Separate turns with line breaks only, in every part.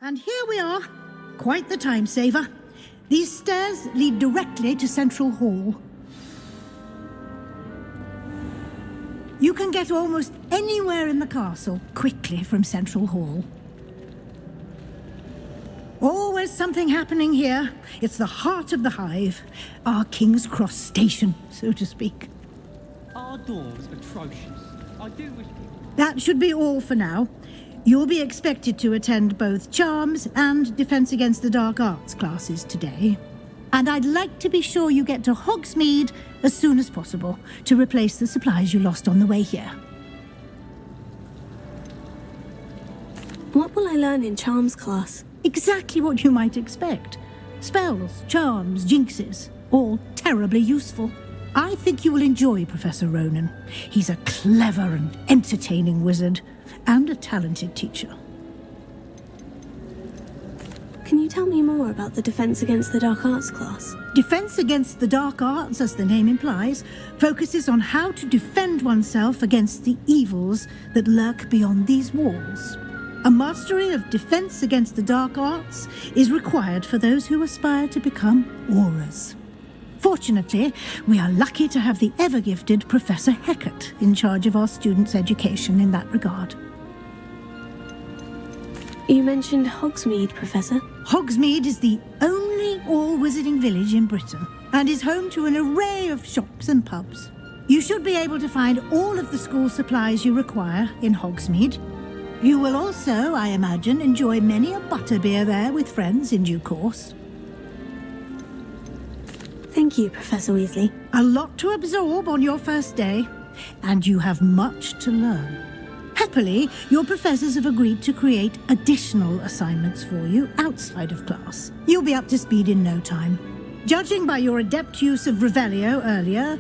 And here we are. Quite the time saver. These stairs lead directly to Central Hall. You can get almost anywhere in the castle quickly from Central Hall. Always something happening here. It's the heart of the hive. Our King's Cross station, so to speak.
Our door's atrocious. I do wish people...
That should be all for now. You'll be expected to attend both Charms and Defense Against the Dark Arts classes today. And I'd like to be sure you get to Hogsmeade as soon as possible to replace the supplies you lost on the way here.
What will I learn in Charms class?
Exactly what you might expect. Spells, charms, jinxes, all terribly useful. I think you will enjoy Professor Ronan. He's a clever and entertaining wizard, and a talented teacher.
Can you tell me more about the Defense Against the Dark Arts class?
Defense Against the Dark Arts, as the name implies, focuses on how to defend oneself against the evils that lurk beyond these walls. A mastery of Defense Against the Dark Arts is required for those who aspire to become Aurors. Fortunately, we are lucky to have the ever-gifted Professor Hecat in charge of our students' education in that regard.
You mentioned Hogsmeade, Professor.
Hogsmeade is the only all-wizarding village in Britain and is home to an array of shops and pubs. You should be able to find all of the school supplies you require in Hogsmeade. You will also, I imagine, enjoy many a butterbeer there with friends in due course.
Thank you, Professor Weasley.
A lot to absorb on your first day, and you have much to learn. Happily, your professors have agreed to create additional assignments for you outside of class. You'll be up to speed in no time. Judging by your adept use of Revelio earlier,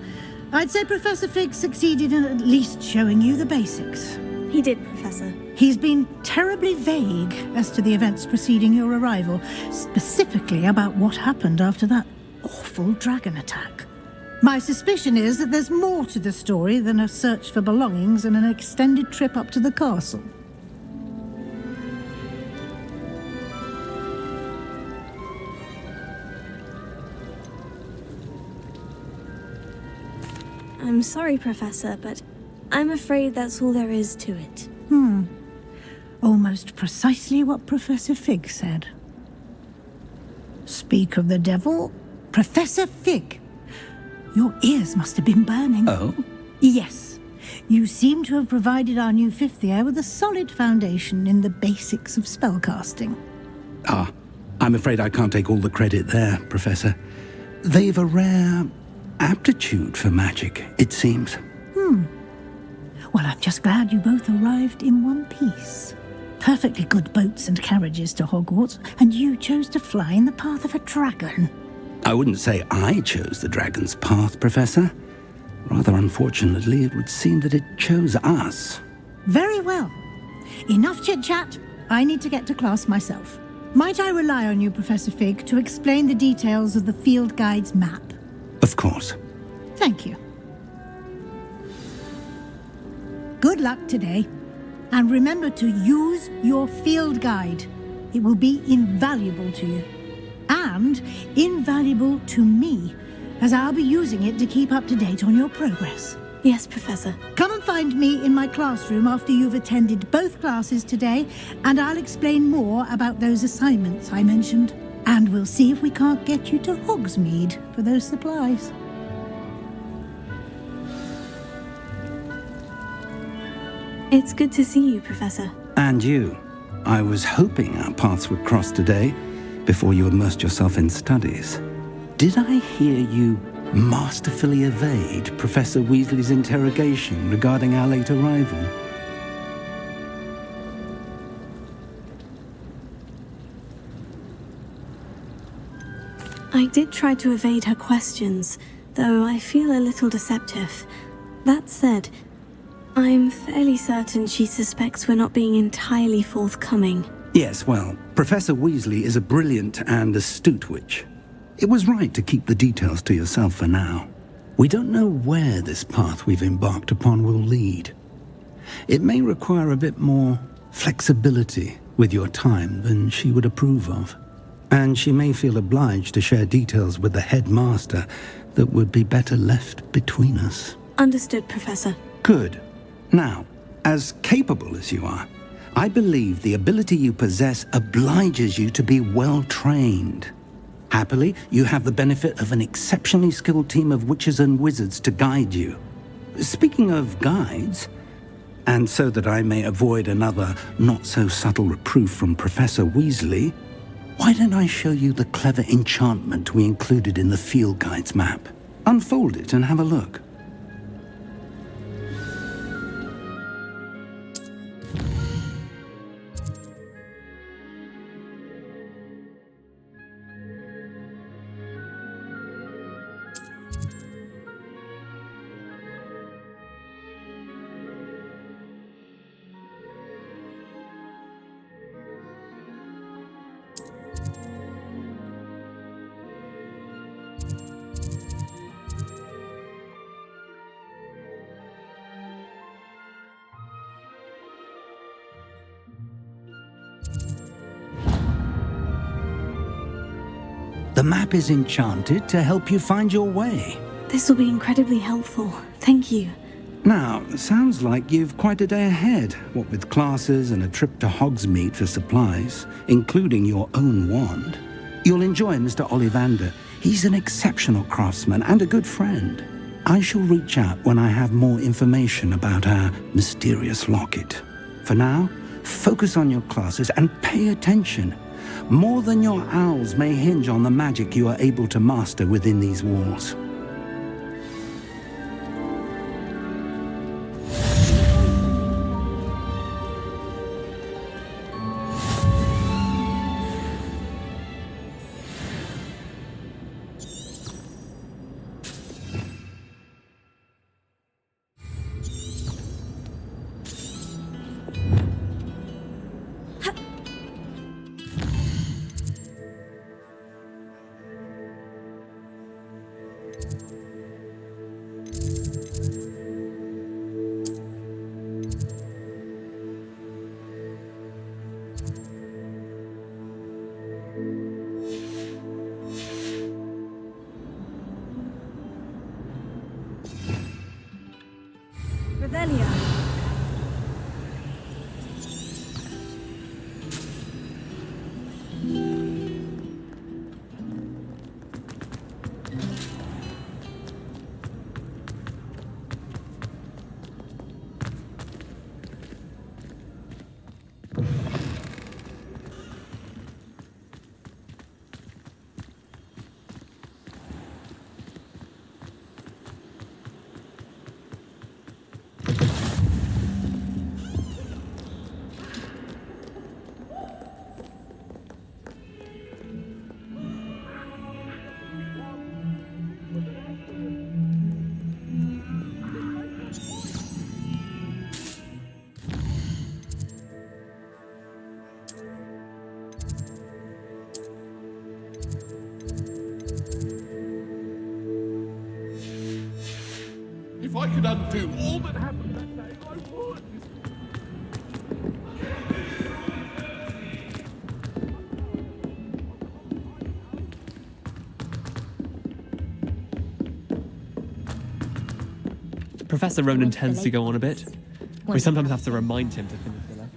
I'd say Professor Fig succeeded in at least showing you the basics.
He did, Professor.
He's been terribly vague as to the events preceding your arrival, specifically about what happened after that awful dragon attack. My suspicion is that there's more to the story than a search for belongings and an extended trip up to the castle.
I'm sorry, Professor, but I'm afraid that's all there is to it.
Almost precisely what Professor Fig said. Speak of the devil, Professor Fig. Your ears must have been burning.
Oh?
Yes. You seem to have provided our new fifth year with a solid foundation in the basics of spellcasting.
Ah, I'm afraid I can't take all the credit there, Professor. They've a rare aptitude for magic, it seems.
Well, I'm just glad you both arrived in one piece. Perfectly good boats and carriages to Hogwarts, and you chose to fly in the path of a dragon.
I wouldn't say I chose the dragon's path, Professor. Rather unfortunately, it would seem that it chose us.
Very well. Enough chit-chat. I need to get to class myself. Might I rely on you, Professor Fig, to explain the details of the field guide's map?
Of course.
Thank you. Good luck today. And remember to use your field guide. It will be invaluable to you. And invaluable to me, as I'll be using it to keep up to date on your progress.
Yes, Professor.
Come and find me in my classroom after you've attended both classes today, and I'll explain more about those assignments I mentioned. And we'll see if we can't get you to Hogsmeade for those supplies.
It's good to see you, Professor.
And you. I was hoping our paths would cross today, before you immersed yourself in studies. Did I hear you masterfully evade Professor Weasley's interrogation regarding our late arrival?
I did try to evade her questions, though I feel a little deceptive. That said, I'm fairly certain she suspects we're not being entirely forthcoming.
Yes, well, Professor Weasley is a brilliant and astute witch. It was right to keep the details to yourself for now. We don't know where this path we've embarked upon will lead. It may require a bit more flexibility with your time than she would approve of. And she may feel obliged to share details with the headmaster that would be better left between us.
Understood, Professor.
Good. Now, as capable as you are, I believe the ability you possess obliges you to be well trained. Happily, you have the benefit of an exceptionally skilled team of witches and wizards to guide you. Speaking of guides, and so that I may avoid another not-so-subtle reproof from Professor Weasley, why don't I show you the clever enchantment we included in the field guide's map? Unfold it and have a look. The map is enchanted to help you find your way.
This will be incredibly helpful. Thank you.
Now, sounds like you've quite a day ahead, what with classes and a trip to Hogsmeade for supplies, including your own wand. You'll enjoy Mr. Ollivander. He's an exceptional craftsman and a good friend. I shall reach out when I have more information about our mysterious locket. For now, focus on your classes and pay attention. More than your owls may hinge on the magic you are able to master within these walls.
Revelia.
If I could undo all that happened that day, I would.
Professor Ronan tends to go on a bit. We sometimes have to remind him to finish the lesson.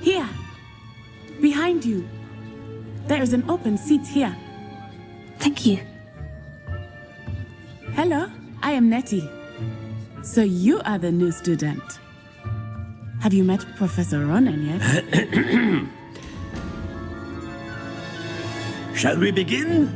Here, behind you. There is an open seat here.
Thank you.
Hello, I am Nettie. So you are the new student. Have you met Professor Ronan yet?
Shall we begin?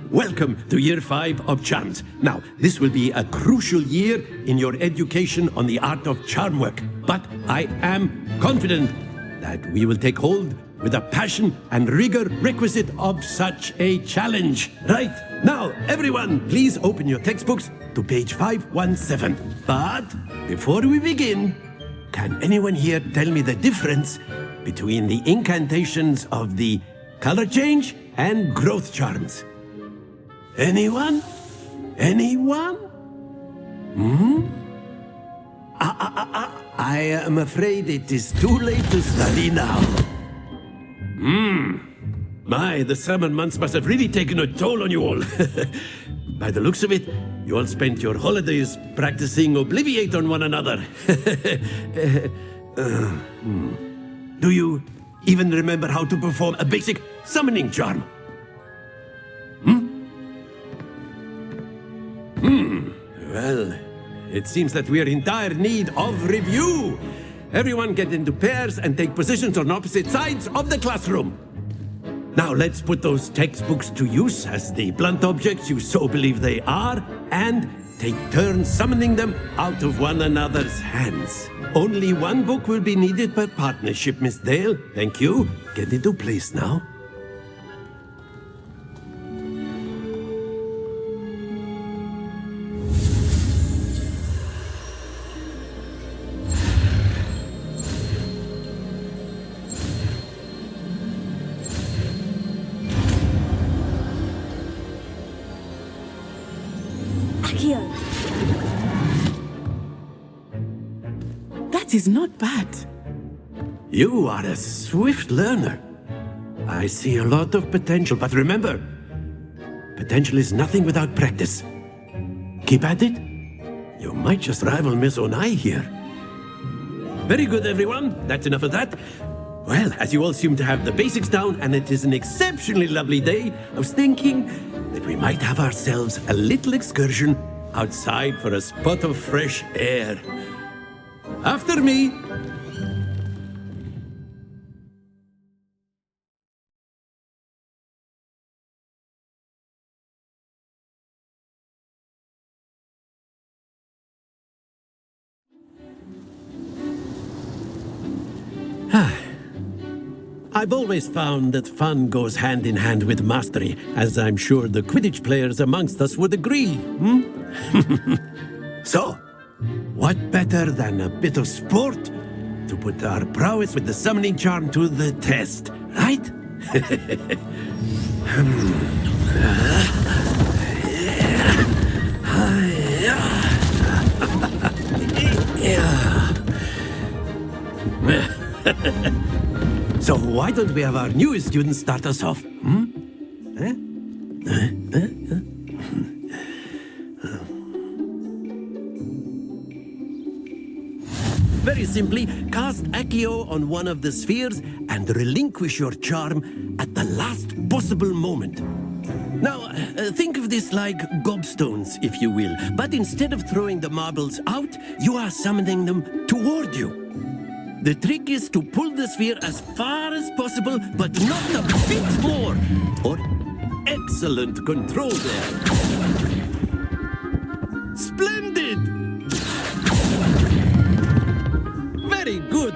Welcome to Year 5 of Charms. Now, this will be a crucial year in your education on the art of charm work. But I am confident that we will take hold with the passion and rigor requisite of such a challenge. Right, now, everyone, please open your textbooks to page 517. But before we begin, can anyone here tell me the difference between the incantations of the color change and growth charms. Anyone? Anyone? I am afraid it is too late to study now. My, the summer months must have really taken a toll on you all. By the looks of it, you all spent your holidays practicing Obliviate on one another. Do you even remember how to perform a basic summoning charm? Well, it seems that we are in dire need of review. Everyone get into pairs and take positions on opposite sides of the classroom. Now let's put those textbooks to use as the blunt objects you so believe they are, and take turns summoning them out of one another's hands. Only one book will be needed per partnership, Miss Dale. Thank you. Get into place now.
That is not bad.
You are a swift learner. I see a lot of potential, but remember, potential is nothing without practice. Keep at it. You might just rival Miss Onai here. Very good, everyone. That's enough of that. Well, as you all seem to have the basics down, and it is an exceptionally lovely day, I was thinking that we might have ourselves a little excursion outside for a spot of fresh air. After me. I've always found that fun goes hand in hand with mastery, as I'm sure the Quidditch players amongst us would agree. So, what better than a bit of sport to put our prowess with the summoning charm to the test, right? So why don't we have our newest student start us off? Very simply, cast Accio on one of the spheres and relinquish your charm at the last possible moment. Now, think of this like gobstones, if you will, but instead of throwing the marbles out, you are summoning them toward you. The trick is to pull the sphere as far as possible, but not a bit more. Or excellent control there. Splendid! Very good.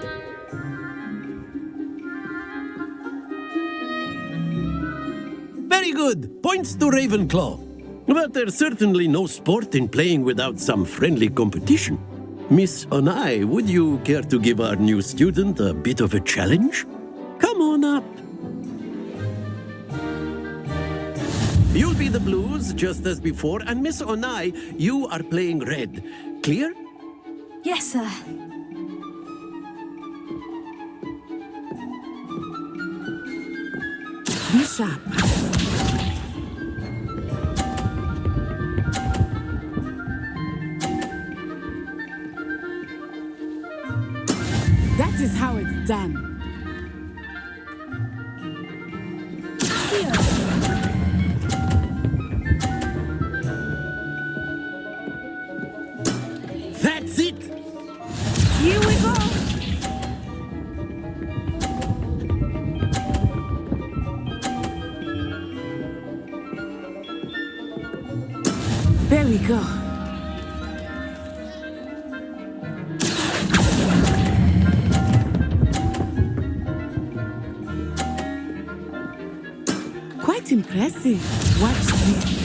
Very good. Points to Ravenclaw. But there's certainly no sport in playing without some friendly competition. Miss Onai, would you care to give our new student a bit of a challenge? Come on up. You'll be the blues, just as before, and Miss Onai, you are playing red. Clear?
Yes, sir.
Be sharp. That is how it's done.
That's it!
Here we go.
There we go. Quite impressive. Watch this.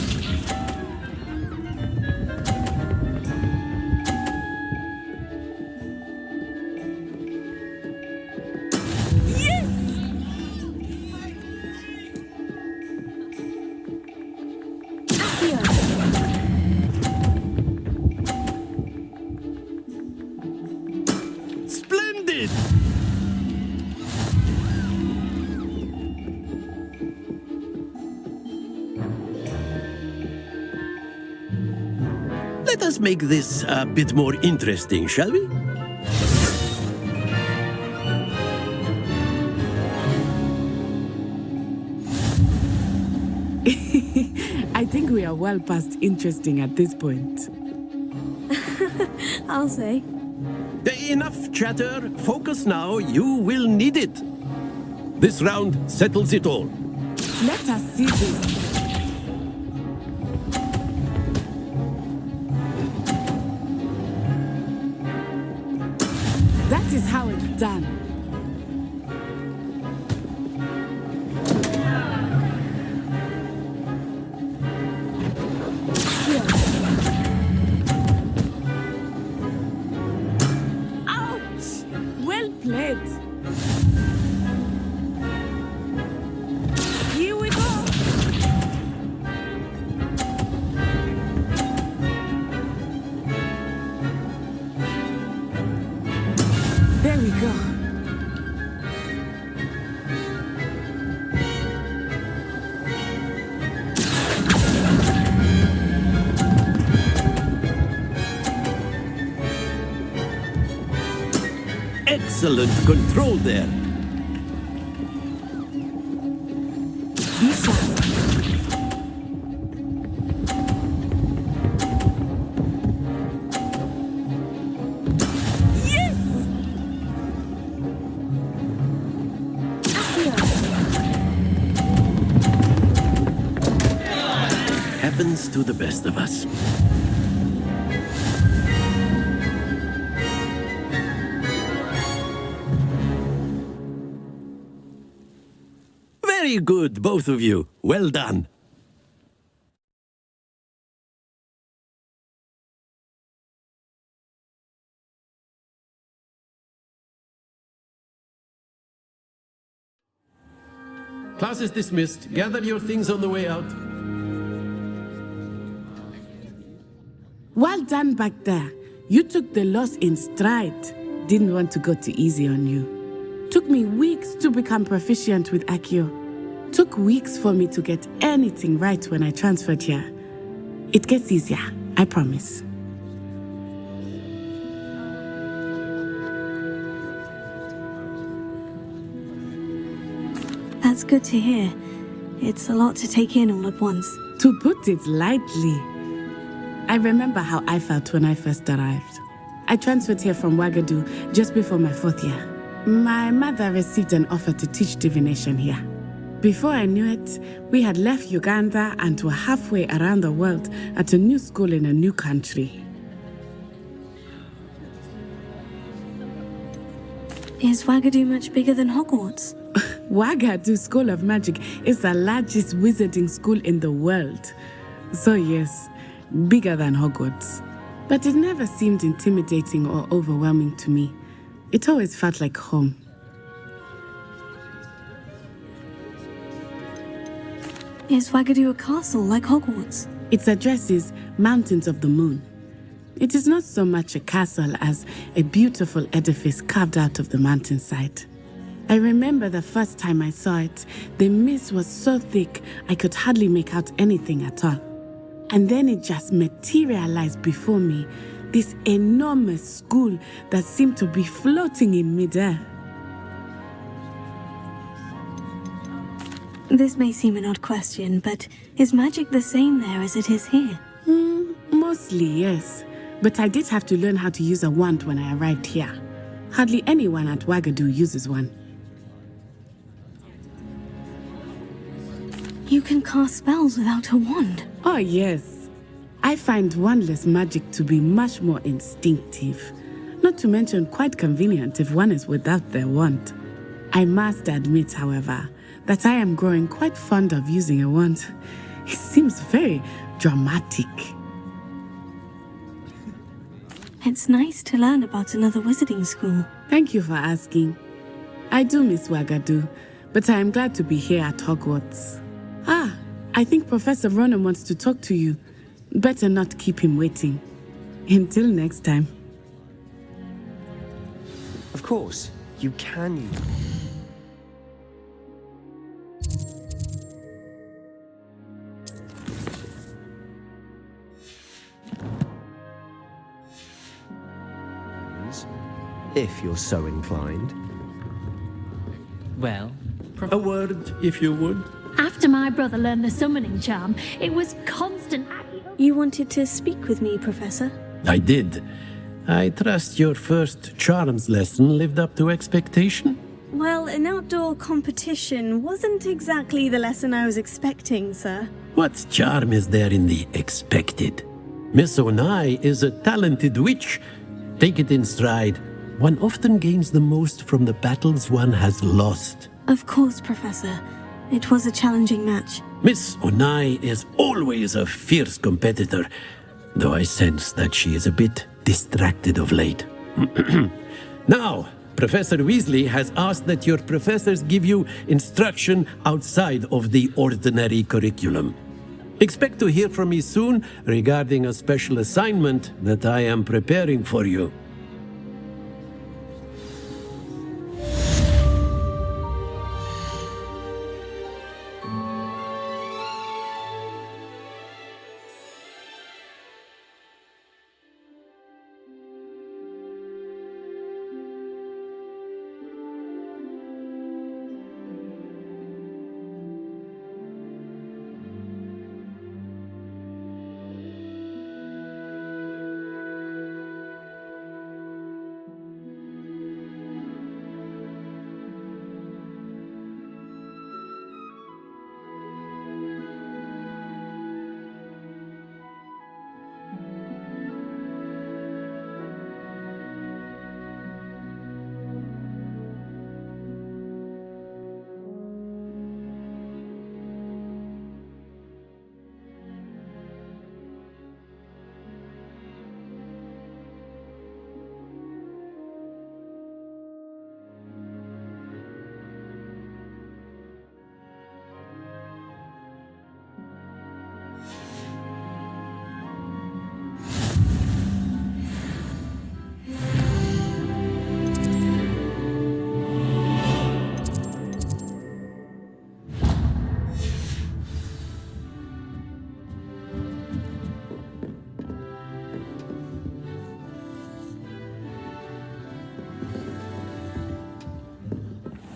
let us make this a bit more interesting, shall we?
I think we are well past interesting at this point.
I'll say.
Enough chatter. Focus now. You will need it. This round settles it all.
Let us see this. That is how it's done. Ouch! Well played. Here we go. There we go.
Excellent control there.
Be sharp. Yes!
Happens to the best of us. Very good, both of you. Well done. Class is dismissed. Gather your things on the way out.
Well done back there. You took the loss in stride. Didn't want to go too easy on you. Took me weeks to become proficient with Accio. Took weeks for me to get anything right when I transferred here. It gets easier, I promise.
That's good to hear. It's a lot to take in all at once.
To put it lightly, I remember how I felt when I first arrived. I transferred here from Ouagadougou just before my 4th year. My mother received an offer to teach divination here. Before I knew it, we had left Uganda and were halfway around the world at a new school in a new country.
Is Ouagadougou much bigger than Hogwarts?
Ouagadougou School of Magic is the largest wizarding school in the world. So yes, bigger than Hogwarts. But it never seemed intimidating or overwhelming to me. It always felt like home.
Is Ouagadougou a castle like Hogwarts?
Its address is Mountains of the Moon. It is not so much a castle as a beautiful edifice carved out of the mountainside. I remember the first time I saw it, the mist was so thick I could hardly make out anything at all. And then it just materialized before me, this enormous school that seemed to be floating in midair.
This may seem an odd question, but is magic the same there as it is here?
Mostly, yes. But I did have to learn how to use a wand when I arrived here. Hardly anyone at Ouagadougou uses one.
You can cast spells without a wand.
Oh, yes. I find wandless magic to be much more instinctive. Not to mention quite convenient if one is without their wand. I must admit, however, that I am growing quite fond of using a wand. It seems very dramatic.
It's nice to learn about another wizarding school.
Thank you for asking. I do miss Ouagadougou, but I am glad to be here at Hogwarts. Ah, I think Professor Ronan wants to talk to you. Better not keep him waiting. Until next time.
Of course, you can. if you're so inclined.
Well,
A word, if you would.
After my brother learned the summoning charm, it was constant.
You wanted to speak with me, Professor?
I did. I trust your first charms lesson lived up to expectation.
Well, an outdoor competition wasn't exactly the lesson I was expecting, sir.
What charm is there in the expected? Miss Onai is a talented witch. Take it in stride. One often gains the most from the battles one has lost.
Of course, Professor. It was a challenging match.
Miss Onai is always a fierce competitor, though I sense that she is a bit distracted of late. Now, Professor Weasley has asked that your professors give you instruction outside of the ordinary curriculum. Expect to hear from me soon regarding a special assignment that I am preparing for you.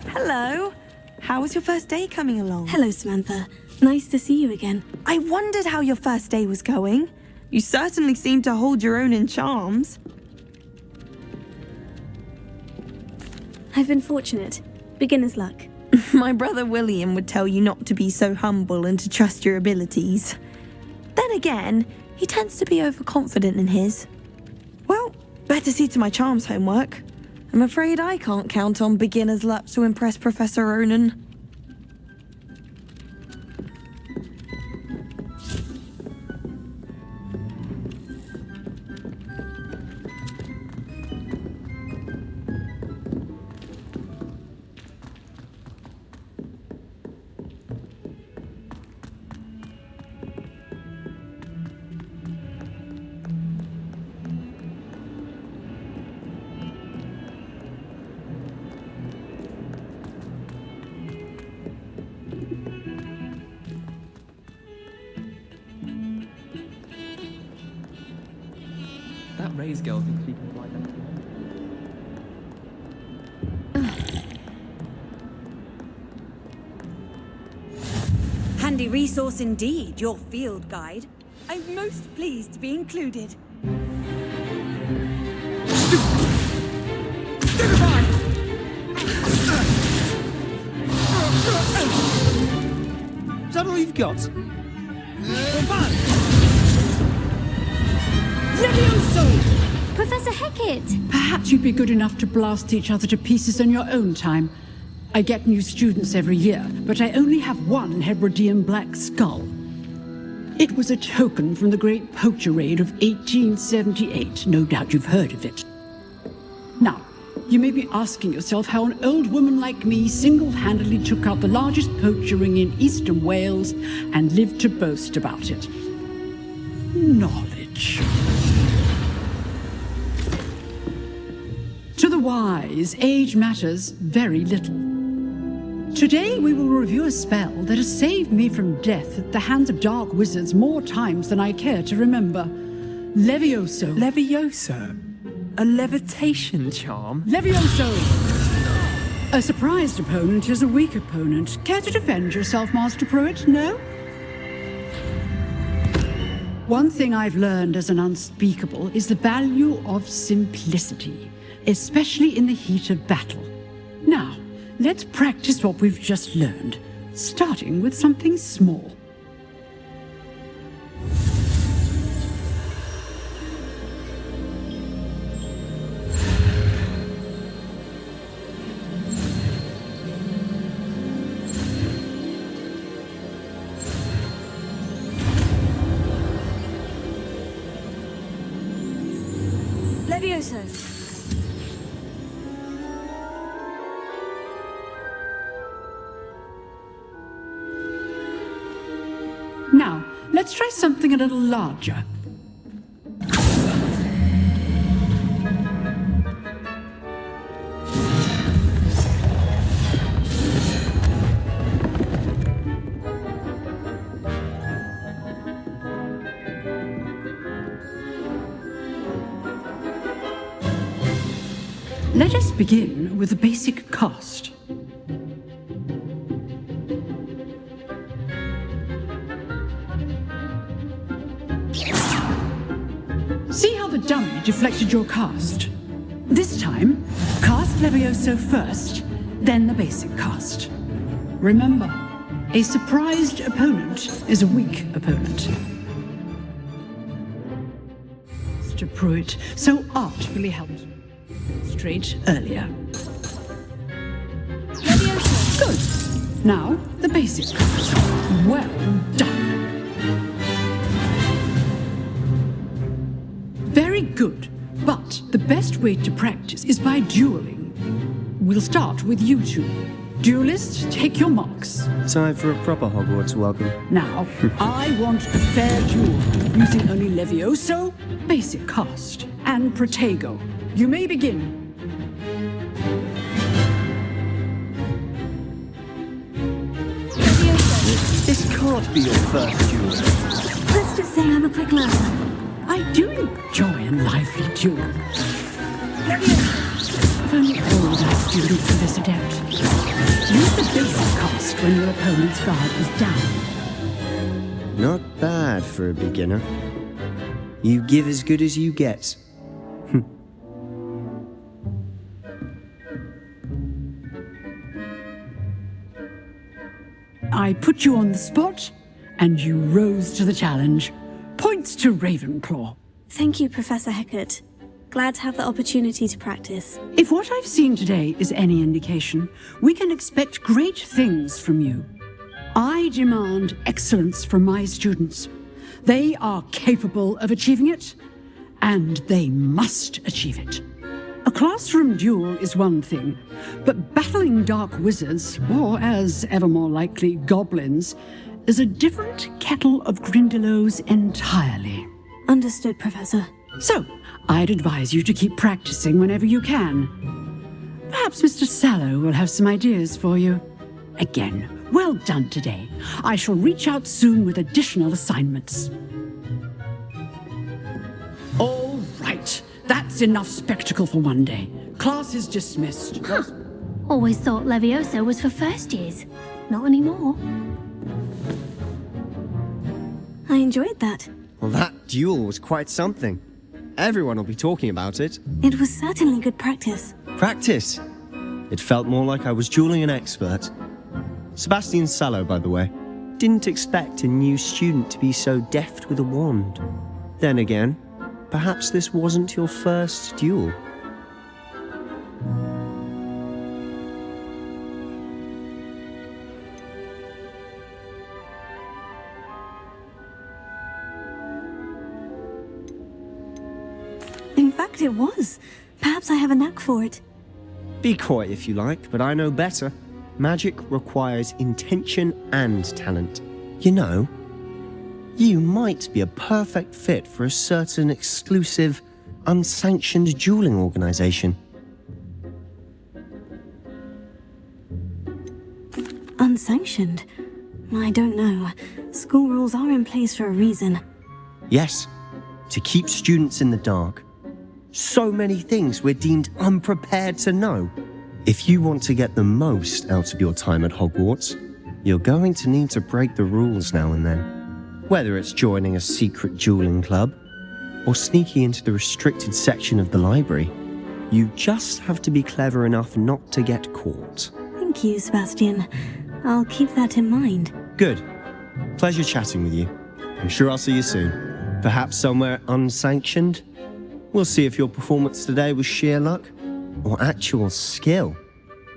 Hello. How was your first day coming along?
Hello, Samantha. Nice to see you again.
I wondered how your first day was going. You certainly seem to hold your own in charms.
I've been fortunate. Beginner's luck.
My brother William would tell you not to be so humble and to trust your abilities. Then again, he tends to be overconfident in his. Well, better see to my charms homework. I'm afraid I can't count on beginner's luck to impress Professor Ronan.
that Ray's girl thinks she can fly better.
Handy resource indeed, your field guide. I'm most pleased to be included.
Is that all you've got?
Professor Hecat!
Perhaps you'd be good enough to blast each other to pieces in your own time. I get new students every year, but I only have one Hebridean black skull. It was a token from the Great Poacher Raid of 1878. No doubt you've heard of it. Now, you may be asking yourself how an old woman like me single-handedly took out the largest poacher ring in eastern Wales and lived to boast about it. Knowledge. To the wise, age matters very little. Today we will review a spell that has saved me from death at the hands of dark wizards more times than I care to remember. Levioso.
Levioso?
A levitation charm?
Levioso! A surprised opponent is a weak opponent. Care to defend yourself, Master Pruitt? No? One thing I've learned as an unspeakable is the value of simplicity, especially in the heat of battle. Now, let's practice what we've just learned, starting with something small.
Levioso.
Now, let's try something a little larger. Let us begin with a basic cast. See how the dummy deflected your cast? This time, cast Levioso first, then the basic cast. Remember, a surprised opponent is a weak opponent. Mr. Pruitt so artfully helped straight earlier. Good. Now, the basic cast. Well done. Very good. But the best way to practice is by dueling. We'll start with you two. Duelists, take your marks.
Time for a proper Hogwarts welcome.
Now, I want a fair duel, using only Levioso, basic cast, and Protego. You may begin.
This can't be your first duel.
Let's just say I'm a quick learner.
I do enjoy a lively duel. If only all of our students were this adept. Use the basic cast when your opponent's guard is down.
Not bad for a beginner. You give as good as you get.
I put you on the spot, and you rose to the challenge. Points to Ravenclaw.
Thank you, Professor Hecat. Glad to have the opportunity to practice.
If what I've seen today is any indication, we can expect great things from you. I demand excellence from my students. They are capable of achieving it, and they must achieve it. A classroom duel is one thing, but battling dark wizards, or as ever more likely, goblins, is a different kettle of Grindylows entirely.
Understood, Professor.
So, I'd advise you to keep practicing whenever you can. Perhaps Mr. Sallow will have some ideas for you. Again, well done today. I shall reach out soon with additional assignments. All right. That's enough spectacle for one day. Class is dismissed.
Always thought Levioso was for first years. Not anymore.
I enjoyed that.
Well, that duel was quite something. Everyone will be talking about it.
It was certainly good practice.
Practice? It felt more like I was dueling an expert. Sebastian Sallow, by the way. Didn't expect a new student to be so deft with a wand. Then again, perhaps this wasn't your first duel.
In fact, it was. Perhaps I have a knack for it.
Be coy if you like, but I know better. Magic requires intention and talent. You know, you might be a perfect fit for a certain exclusive, unsanctioned dueling organization.
Unsanctioned? I don't know. School rules are in place for a reason.
Yes, to keep students in the dark. So many things we're deemed unprepared to know. If you want to get the most out of your time at Hogwarts, you're going to need to break the rules now and then. Whether it's joining a secret dueling club or sneaking into the restricted section of the library, you just have to be clever enough not to get caught.
Thank you, Sebastian. I'll keep that in mind.
Good. Pleasure chatting with you. I'm sure I'll see you soon. Perhaps somewhere unsanctioned? We'll see if your performance today was sheer luck or actual skill.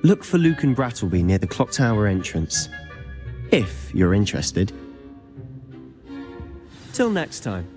Look for Luke and Brattleby near the clock tower entrance, if you're interested. Till next time.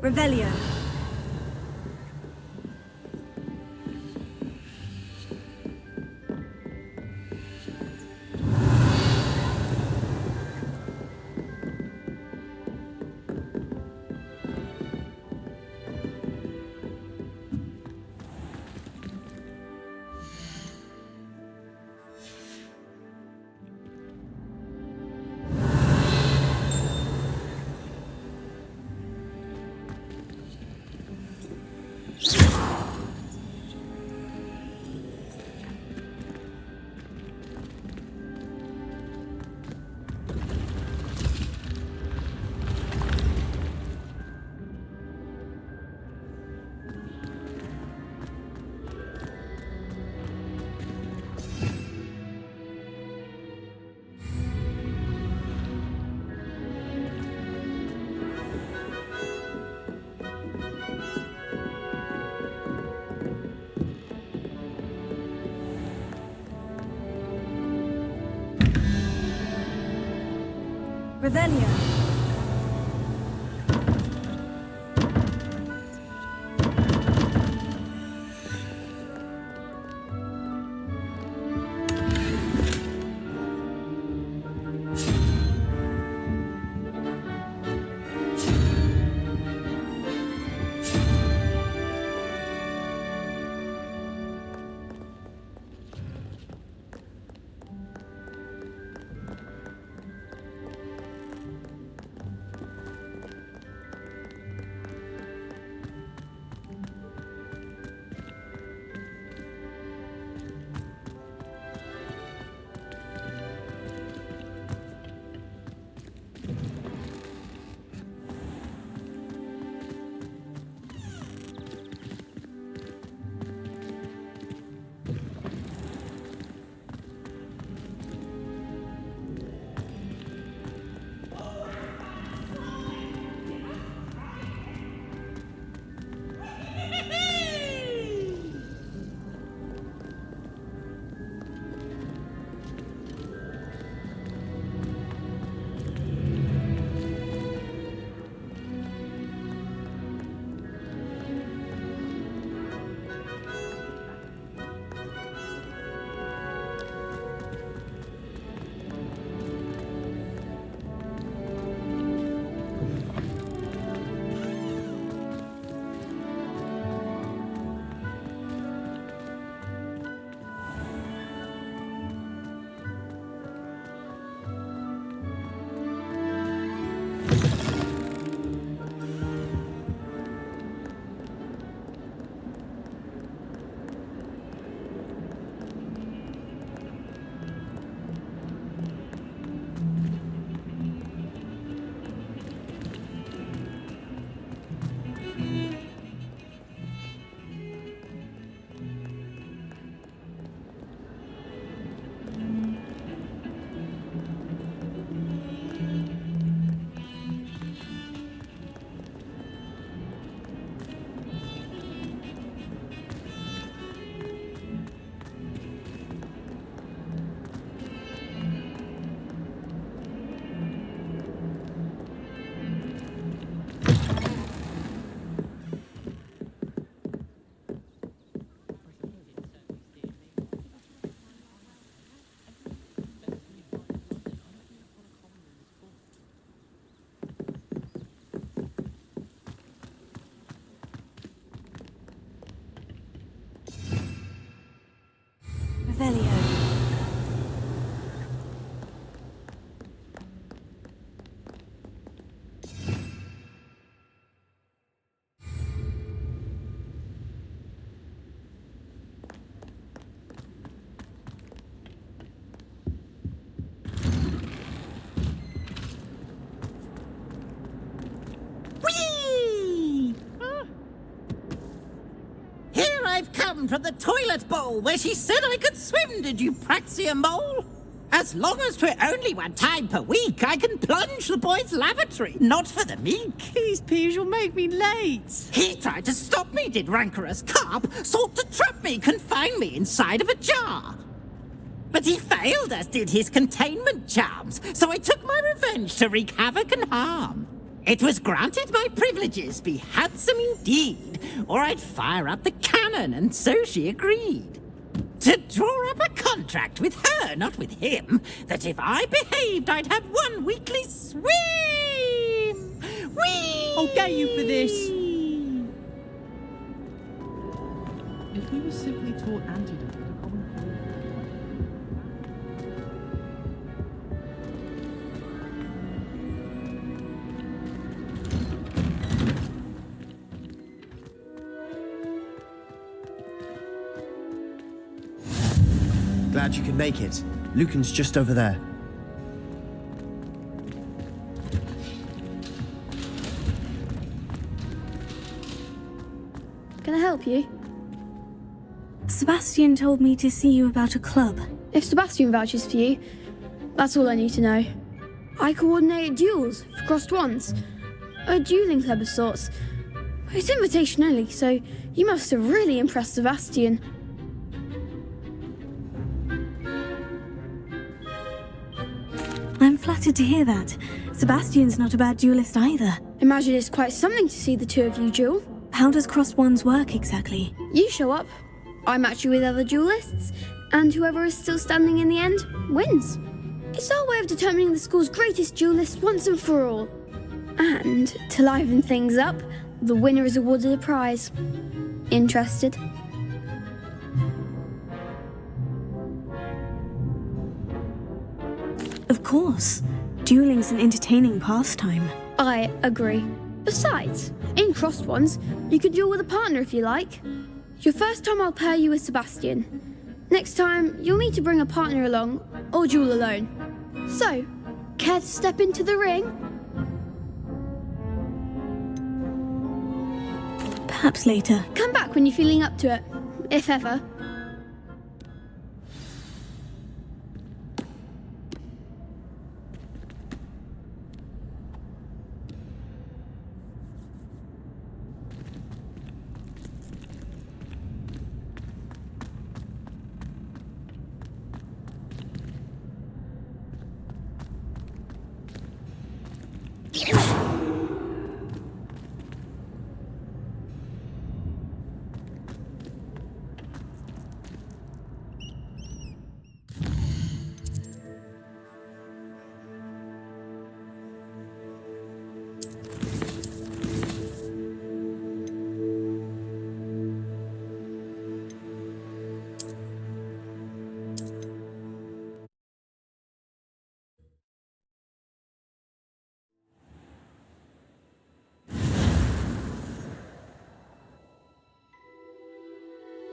Revelio. Revelio.
I've come from the toilet bowl where she said I could swim, did you praxia mole? As long as 'twere only 1 time per week, I can plunge the boy's lavatory, not for the meek.
These peas will make me late.
He tried to stop me, did rancorous carp, sought to trap me, confine me inside of a jar. But he failed, as did his containment charms, so I took my revenge to wreak havoc and harm. It was granted my privileges be handsome indeed, or I'd fire up the cannon, and so she agreed. To draw up a contract with her, not with him, that if I behaved, I'd have 1 weekly swim! Whee!
I'll get you for this.
If we were simply taught antidote.
Glad you could make it. Lucan's just over there.
Can I help you?
Sebastian told me to see you about a club.
If Sebastian vouches for you, that's all I need to know. I coordinate duels for crossed ones. A dueling club of sorts. It's invitation only, so you must have really impressed Sebastian.
I'm flattered to hear that. Sebastian's not a bad duelist either.
Imagine it's quite something to see the 2 of you duel.
How does crossed ones work exactly?
You show up, I match you with other duelists, and whoever is still standing in the end wins. It's our way of determining the school's greatest duelist once and for all. And to liven things up, the winner is awarded a prize. Interested?
Of course. Dueling's an entertaining pastime.
I agree. Besides, in crossed ones, you could duel with a partner if you like. Your first time I'll pair you with Sebastian. Next time, you'll need to bring a partner along, or duel alone. So, care to step into the ring?
Perhaps later.
Come back when you're feeling up to it, if ever.